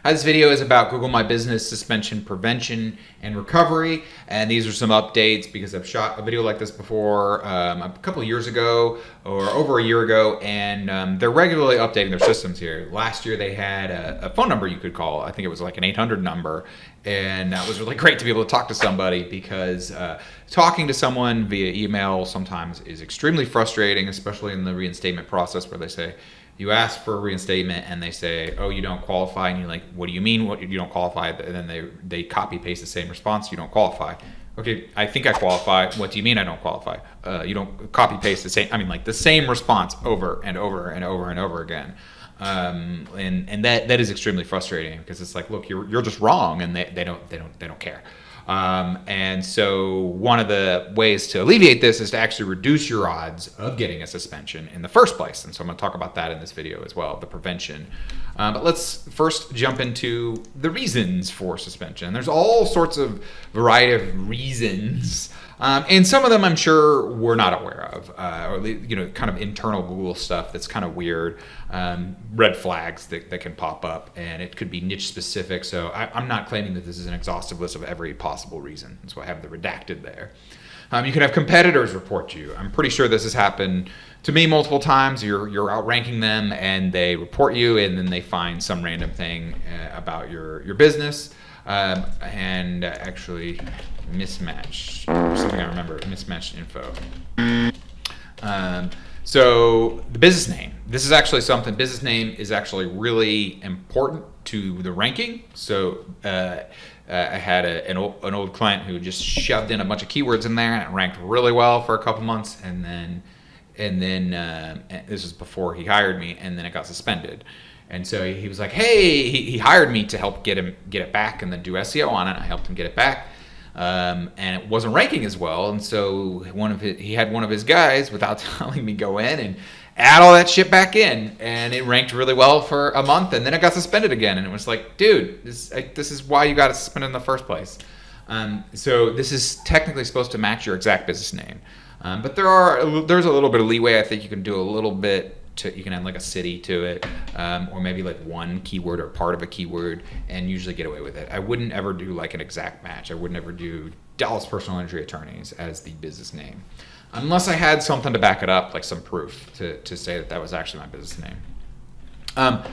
This video is about Google My Business Suspension Prevention and Recovery, and these are some updates because I've shot a video like this before a couple of years ago or over a year ago, and they're regularly updating their systems here. Last year they had a phone number you could call. I think it was like an 800 number, and that was really great to be able to talk to somebody because talking to someone via email sometimes is extremely frustrating, especially in the reinstatement process where they say, you ask for a reinstatement and they say, oh, you don't qualify, and you're like, what do you mean what you don't qualify? And then they copy paste the same response, you don't qualify. Okay, I think I qualify. What do you mean I don't qualify? You don't copy paste the same, like the same response over and over and over and over again. And that is extremely frustrating because it's like, look, you're just wrong, and they don't care. And so one of the ways to alleviate this is to actually reduce your odds of getting a suspension in the first place. And so I'm going to talk about that in this video as well, the prevention. But let's first jump into the reasons for suspension. There's all sorts of variety of reasons. And some of them I'm sure we're not aware of, or kind of internal Google stuff that's kind of weird, red flags that can pop up, and it could be niche specific. So I'm not claiming that this is an exhaustive list of every possible reason. That's why I have the redacted there. You can have competitors report you. I'm pretty sure this has happened to me multiple times. You're outranking them, and they report you, and then they find some random thing about your business. And actually mismatched, something I remember, mismatched info. So the business name, this is actually something, business name is actually really important to the ranking. So I had an old client who just shoved in a bunch of keywords in there, and it ranked really well for a couple months, and then this was before he hired me, and then it got suspended. And so he was like, hey, he hired me to help get it back and then do SEO on it. I helped him get it back. And it wasn't ranking as well. And so he had one of his guys, without telling me, go in and add all that shit back in. And it ranked really well for a month. And then it got suspended again. And it was like, dude, this is why you got it suspended in the first place. So this is technically supposed to match your exact business name. But there's a little bit of leeway. I think you can do a little bit. You can add like a city to it, or maybe like one keyword or part of a keyword, and usually get away with it. I wouldn't ever do like an exact match. I would never do Dallas Personal Injury Attorneys as the business name, unless I had something to back it up, like some proof to say that was actually my business name.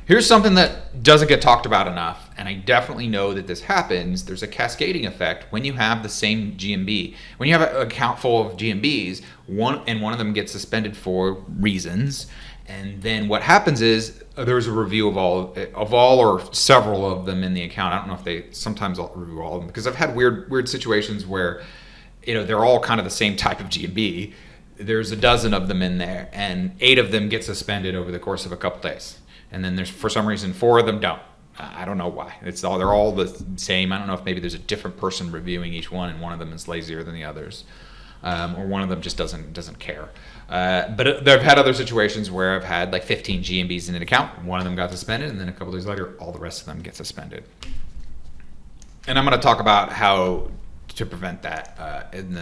Here's something that doesn't get talked about enough, and I definitely know that this happens. There's a cascading effect when you have the same GMB. When you have an account full of GMBs, one of them gets suspended for reasons, and then what happens is there's a review of all or several of them in the account. I don't know if they sometimes I'll review all of them, because I've had weird situations where they're all kind of the same type of GMB. There's a dozen of them in there, and 8 of them get suspended over the course of a couple days. And then there's, for some reason, 4 of them don't. I don't know why. They're all the same. I don't know if maybe there's a different person reviewing each one, and one of them is lazier than the others, or one of them just doesn't care. But I've had other situations where I've had like 15 GMBs in an account. One of them got suspended, and then a couple days later, all the rest of them get suspended. And I'm going to talk about how to prevent that in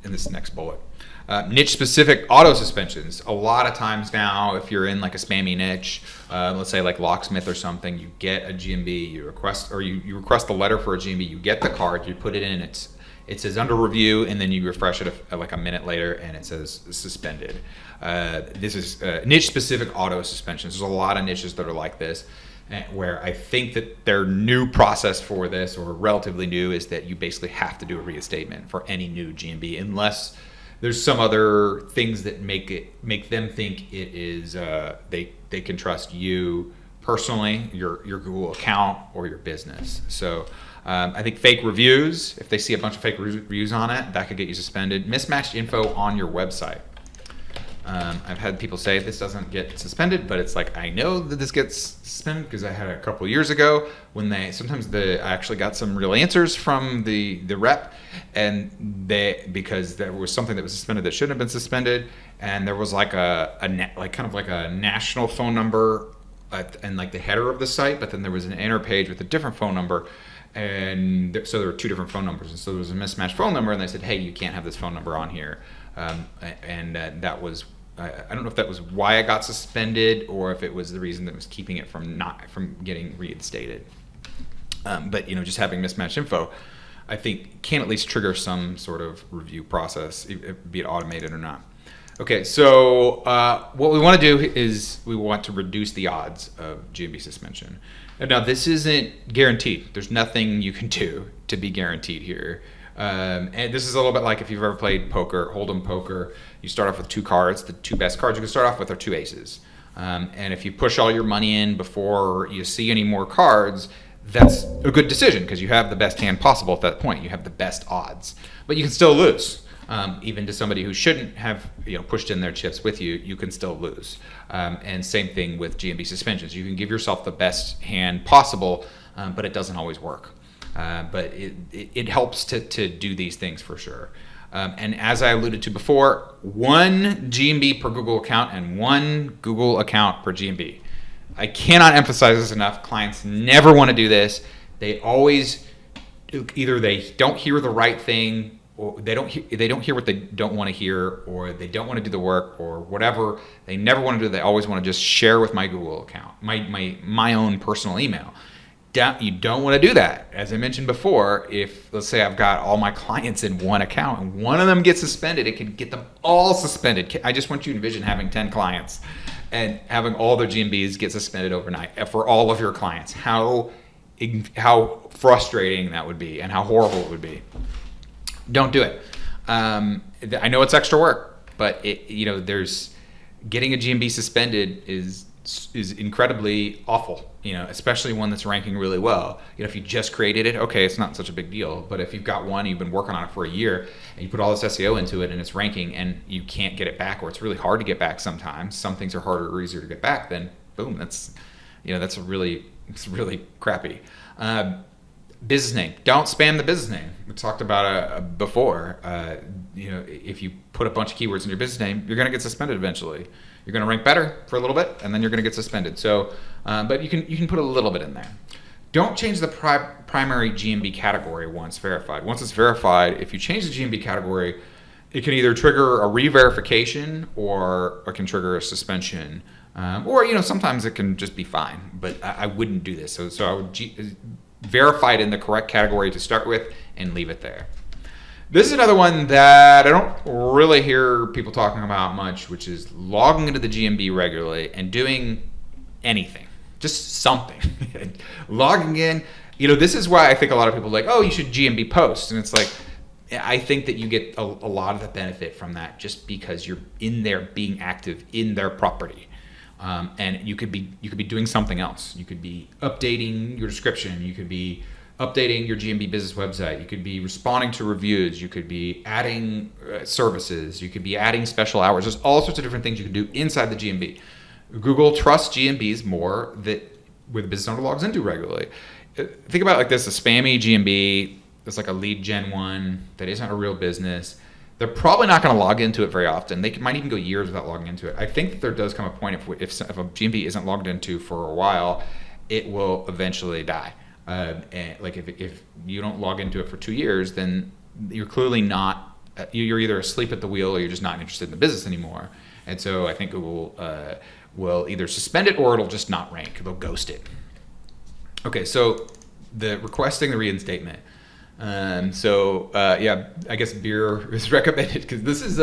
this next bullet. Niche specific auto suspensions. A lot of times now, if you're in like a spammy niche, let's say like locksmith or something, you get a GMB, you request the letter for a GMB, you get the card, you put it in, it says under review, and then you refresh it like a minute later and it says suspended. This is niche specific auto suspensions. There's a lot of niches that are like this, where I think that their new process for this, or relatively new, is that you basically have to do a reinstatement for any new GMB, unless there's some other things that make them think it is they can trust you personally, your Google account, or your business. So I think fake reviews, if they see a bunch of fake reviews on it, that could get you suspended. Mismatched info on your website. I've had people say this doesn't get suspended, but it's like, I know that this gets suspended because I had a couple of years ago when I actually got some real answers from the rep, and because there was something that was suspended that shouldn't have been suspended, and there was like kind of like a national phone number and like the header of the site, but then there was an inner page with a different phone number. And so there were 2 different phone numbers, and so there was a mismatched phone number, and they said, hey, you can't have this phone number on here. And that was I don't know if that was why I got suspended or if it was the reason that was keeping it from getting reinstated. But just having mismatched info, I think can at least trigger some sort of review process, be it automated or not. Okay, so what we want to do is we want to reduce the odds of GMB suspension. And now this isn't guaranteed. There's nothing you can do to be guaranteed here. And this is a little bit like if you've ever played poker, Hold'em poker. You start off with 2 cards. The 2 best cards you can start off with are 2 aces. And if you push all your money in before you see any more cards, that's a good decision because you have the best hand possible at that point. You have the best odds, but you can still lose. Even to somebody who shouldn't have pushed in their chips with you, you can still lose. And same thing with GMB suspensions. You can give yourself the best hand possible, but it doesn't always work. But it helps to do these things for sure. And as I alluded to before, 1 GMB per Google account and 1 Google account per GMB. I cannot emphasize this enough. Clients never want to do this. They always either they don't hear the right thing, or they don't hear what they don't want to hear, or they don't want to do the work, or whatever. They never want to do. They always want to just share with my Google account, my own personal email. You don't want to do that. As I mentioned before, if let's say I've got all my clients in one account and one of them gets suspended, it can get them all suspended. I just want you to envision having 10 clients and having all their GMBs get suspended overnight for all of your clients. How frustrating that would be and how horrible it would be. Don't do it. I know it's extra work, but there's getting a GMB suspended is incredibly awful, especially one that's ranking really well. If you just created it, okay, it's not such a big deal. But if you've got one, you've been working on it for a year, and you put all this SEO into it, and it's ranking, and you can't get it back, or it's really hard to get back sometimes. Some things are harder or easier to get back. Then boom, it's really crappy. Business name. Don't spam the business name. We talked about it before. If you put a bunch of keywords in your business name, you're going to get suspended eventually. You're going to rank better for a little bit, and then you're going to get suspended. So, but you can put a little bit in there. Don't change the primary GMB category once verified. Once it's verified, if you change the GMB category, it can either trigger a re-verification or it can trigger a suspension. Or sometimes it can just be fine. But I wouldn't do this. So I would verify it in the correct category to start with and leave it there. This is another one that I don't really hear people talking about much, which is logging into the GMB regularly and doing anything, just something. Logging in, this is why I think a lot of people are like, oh, you should GMB post. And it's like, I think that you get a lot of the benefit from that just because you're in there being active in their property. And you could be doing something else. You could be updating your description. You could be updating your GMB business website. You could be responding to reviews. You could be adding services. You could be adding special hours. There's all sorts of different things you can do inside the GMB. Google trusts GMBs more where the business owner logs into regularly. Think about it like this: a spammy GMB that's like a lead gen one that isn't a real business. They're probably not going to log into it very often. They might even go years without logging into it. I think that there does come a point if a GMB isn't logged into for a while, it will eventually die. And like if you don't log into it for 2 years, then you're clearly not. You're either asleep at the wheel or you're just not interested in the business anymore. And so I think Google will either suspend it or it'll just not rank. They'll ghost it. Okay, so the requesting the reinstatement. I guess beer is recommended because this is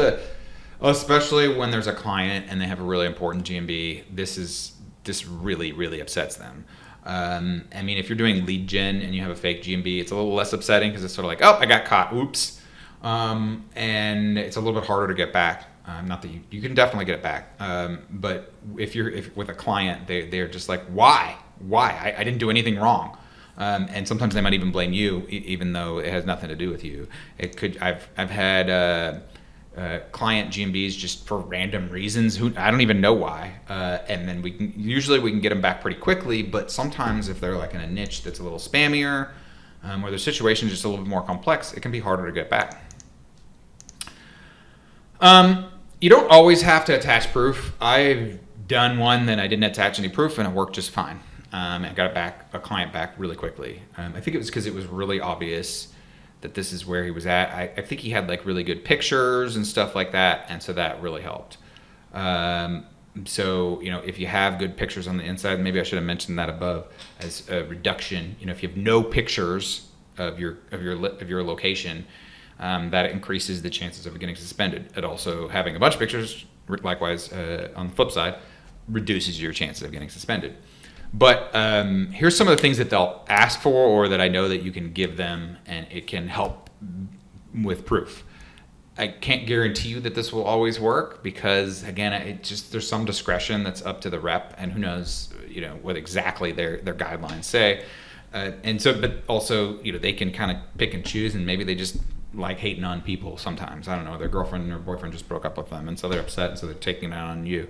especially when there's a client and they have a really important GMB, this really, really upsets them. If you're doing lead gen and you have a fake GMB, it's a little less upsetting because it's sort of like, oh, I got caught, oops. And it's a little bit harder to get back. Not that you can definitely get it back. But if with a client, they're just like, why? I didn't do anything wrong. And sometimes they might even blame you, even though it has nothing to do with you. I've had client GMBs just for random reasons who I don't even know why. And then we can get them back pretty quickly. But sometimes if they're like in a niche that's a little spammier, or the situation is just a little bit more complex, it can be harder to get back. You don't always have to attach proof. I've done one that I didn't attach any proof and it worked just fine. I got a client back really quickly. I think it was because it was really obvious that this is where he was at. I think he had like really good pictures and stuff like that, and so that really helped. So, if you have good pictures on the inside, maybe I should have mentioned that above as a reduction. If you have no pictures of your location, that increases the chances of it getting suspended. And also having a bunch of pictures, likewise, on the flip side, reduces your chances of getting suspended. But here's some of the things that they'll ask for, or that I know that you can give them, and it can help with proof. I can't guarantee you that this will always work, because again, there's some discretion that's up to the rep, and who knows, what exactly their guidelines say. And so, but also, they can kind of pick and choose, and maybe they just like hating on people sometimes. I don't know, their girlfriend or boyfriend just broke up with them, and so they're upset, and so they're taking it out on you.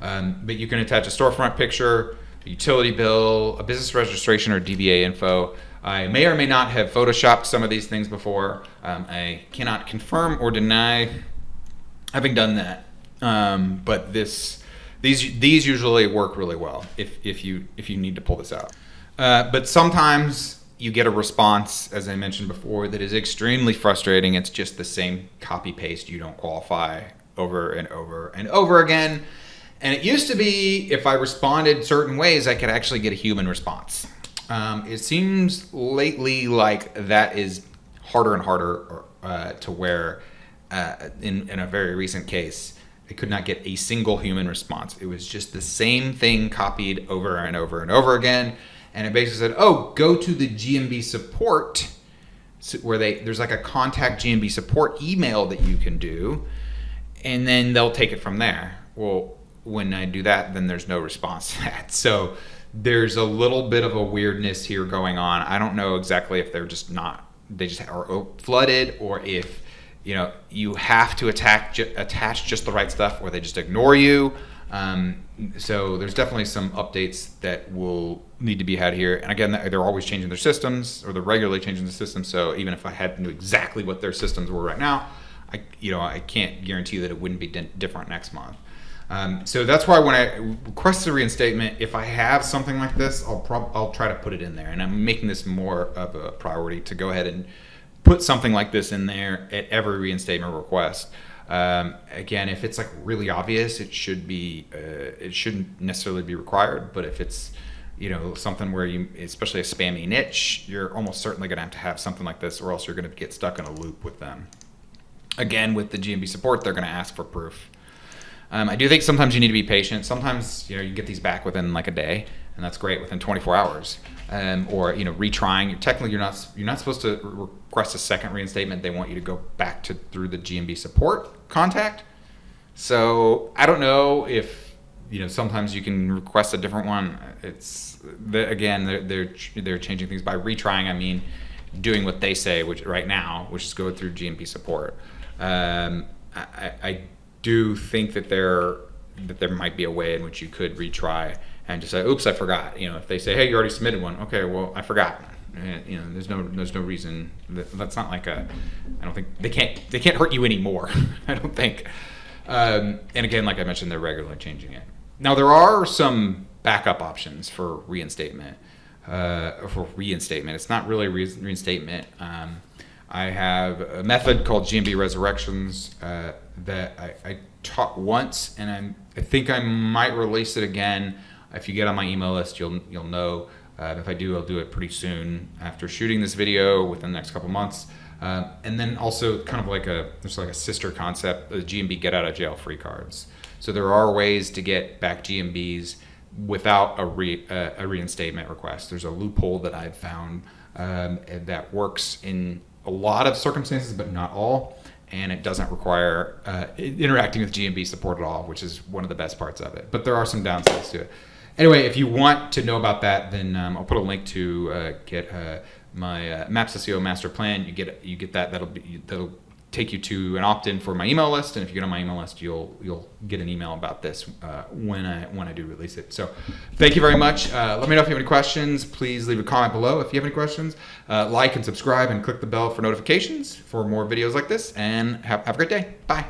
But you can attach a storefront picture, a utility bill, a business registration or DBA info. I may or may not have photoshopped some of these things before. I cannot confirm or deny having done that. But these usually work really well if you need to pull this out. But sometimes you get a response, as I mentioned before, that is extremely frustrating. It's just the same copy paste. You don't qualify over and over and over again. And it used to be if I responded certain ways, I could actually get a human response. It seems lately like that is harder and harder, to where in a very recent case, I could not get a single human response. It was just the same thing copied over and over and over again. And it basically said, oh, go to the GMB Support, where there's like a contact GMB Support email that you can do, and then they'll take it from there. Well, when I do that, then there's no response to that. So there's a little bit of a weirdness here going on. I don't know exactly if they just are flooded, or if you have to attach just the right stuff, or they just ignore you. So there's definitely some updates that will need to be had here. And again, they're always changing their systems, or they're regularly changing the system. So even if I had knew exactly what their systems were right now, I can't guarantee that it wouldn't be different next month. So that's why when I request a reinstatement, if I have something like this, I'll try to put it in there. And I'm making this more of a priority to go ahead and put something like this in there at every reinstatement request. Again, if it's like really obvious, it shouldn't necessarily be required. But if it's something where especially a spammy niche, you're almost certainly going to have something like this, or else you're going to get stuck in a loop with them. Again, with the GMB Support, they're going to ask for proof. I do think sometimes you need to be patient. Sometimes you get these back within like a day, and that's great, within 24 hours. Or retrying. Technically, you're not supposed to request a second reinstatement. They want you to go back through the GMB Support contact. So I don't know if sometimes you can request a different one. They're changing things by retrying. I mean, doing what they say, which is go through GMB Support. I do think that there might be a way in which you could retry and just say, oops, I forgot. If they say, hey, you already submitted one. Okay, well, I forgot. There's no reason. That's not like I don't think they can't hurt you anymore. I don't think. And again, like I mentioned, they're regularly changing it. Now there are some backup options for reinstatement. It's not really reinstatement. I have a method called GMB Resurrections that I taught once, and I think I might release it again. If you get on my email list, you'll know. If I do, I'll do it pretty soon after shooting this video, within the next couple months. And then also kind of there's like a sister concept, the GMB Get Out of Jail Free cards. So there are ways to get back GMBs without a reinstatement request. There's a loophole that I've found that works in a lot of circumstances, but not all. And it doesn't require interacting with GMB Support at all, which is one of the best parts of it. But there are some downsides to it. Anyway, if you want to know about that, then I'll put a link to get my Maps SEO master plan. You get that. That'll take you to an opt-in for my email list, and if you get on my email list, you'll get an email about this when I do release it. So, thank you very much. Let me know if you have any questions. Please leave a comment below if you have any questions. Like and subscribe and click the bell for notifications for more videos like this. And have a great day. Bye.